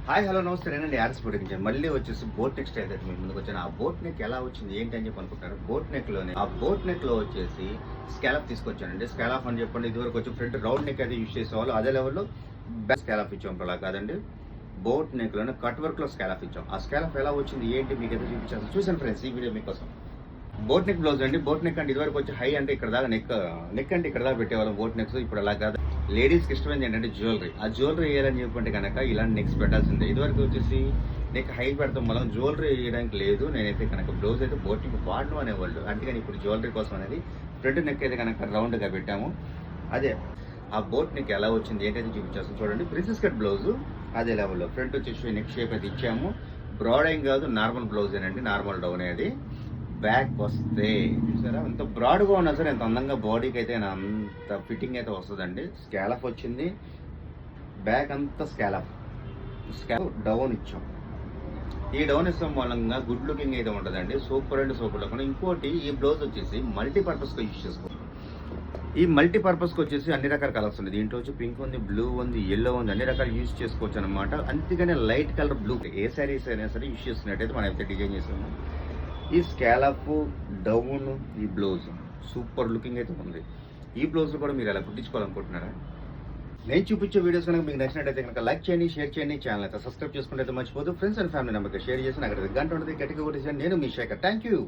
Hi hello నమస్తే నేనండి RS పొడిగించి మళ్ళీ వచ్చేసి బోట్ నెక్ స్టైల్ అయితే మీ ముందుకు వచ్చాను. ఆ బోట్ నెక్ ఎలా వచ్చింది ఏంటి అని చెప్పి అనుకుంటారు. బోట్ నెక్ లో వచ్చేసి స్కాలప్ తీసుకొచ్చానండి. స్కాలప్ అని చెప్పండి, ఇదివరకు వచ్చి ఫ్రంట్ రౌండ్ నెక్ అయితే యూజ్ చేసేవాళ్ళు, అదే లెవెల్లో బ్యాక్ స్కాలప్ ఇచ్చాం. అలా కాదండి, బోట్ నెక్ లోనే కట్ వర్క్ లో స్కాలప్ ఇచ్చాం. ఆ స్కాలప్ ఎలా వచ్చింది ఏంటి మీకు అయితే చూపించాను. చూసాను ఫ్రెండ్స్ ఈ వీడియో మీకోసం. బోట్ నెక్ బ్లౌజ్ అండి. బోట్ నెక్ అంటే ఇదివరకు వచ్చి హై అంటే ఇక్కడ దాకా నెక్ అంటే ఇక్కడ దాకా పెట్టేవాళ్ళం బోట్ నెక్స్. ఇప్పుడు అలా కాదు. లేడీస్కి ఇష్టమైంది ఏంటంటే జ్యువెలరీ. ఆ జ్యువెలరీ వేయాలని చెప్పంటే కనుక ఇలాంటి నెక్స్ పెట్టాల్సిందే. ఇదివరకు వచ్చేసి నెక్ హై పెడతాం మనం, జ్యువెలరీ వేయడానికి లేదు. నేనైతే కనుక బ్లౌజ్ అయితే బోట్ నెక్ వాడడం అనేవాళ్ళు, అందుకని ఇప్పుడు జ్యువెలరీ కోసం అనేది ఫ్రంట్ నెక్ అయితే కనుక రౌండ్గా పెట్టాము. అదే ఆ బోట్ నెక్ ఎలా వచ్చింది ఏంటైతే చూపించాల్సింది చూడండి. ప్రిన్సెస్ కట్ బ్లౌజ్ అదే లెవెల్లో ఫ్రంట్ వచ్చేసి నెక్ షేప్ అయితే ఇచ్చాము. బ్రాడ్ ఏం కాదు, నార్మల్ బ్లౌజ్ ఏనండి, నార్మల్ డౌన్ అది. బ్యాక్ వస్తే చూసారా ఎంత బ్రాడ్గా ఉన్నా సరే ఎంత అందంగా బాడీకి అయితే అంత ఫిట్టింగ్ అయితే వస్తుందండి. స్కాలప్ వచ్చింది, బ్యాక్ అంతా స్కాలప్ డౌన్ ఇచ్చాం. ఈ డౌన్ ఇస్తాం మూలంగా గుడ్ లుకింగ్ అయితే ఉంటుందండి. Super and super look. ఇంకోటి ఈ బ్లౌజ్ వచ్చేసి మల్టీపర్పస్గా యూజ్ చేసుకోవాలి. ఈ మల్టీపర్పస్కి వచ్చేసి అన్ని రకాల కలర్స్ ఉంది. దీంట్లో వచ్చి పింక్ ఉంది, బ్లూ ఉంది, ఎల్లో ఉంది, అన్ని రకాలు యూజ్ చేసుకోవచ్చు అనమాట. అందుకనే లైట్ కలర్ బ్లూ ఏ శారీస్ అయినా సరే యూజ్ చేసుకున్నట్టయితే మనం అయితే డిజైన్ చేసాము. ఈ స్కాలప్ డౌన్ ఈ బ్లౌజ్ సూపర్ లుకింగ్ అయితే ఉంది. ఈ బ్లౌజ్ కూడా మీరు ఎలా కుట్టించుకోవాలనుకుంటున్నారా? నేను చూపించే వీడియోస్ కనుక మీకు నచ్చినట్టయితే కనుక లైక్ చేయండి, షేర్ చేయండి, ఛానల్ అయితే సబ్స్క్రైబ్ చేసుకుంటే అయితే మర్చిపోదు. ఫ్రెండ్స్ అండ్ ఫ్యామిలీ నెంబర్కి షేర్ చేసి నాకు గంట ఉంటుంది గట్టిగా కొట్టేసాను. నేను మీ శేఖర్. Thank you.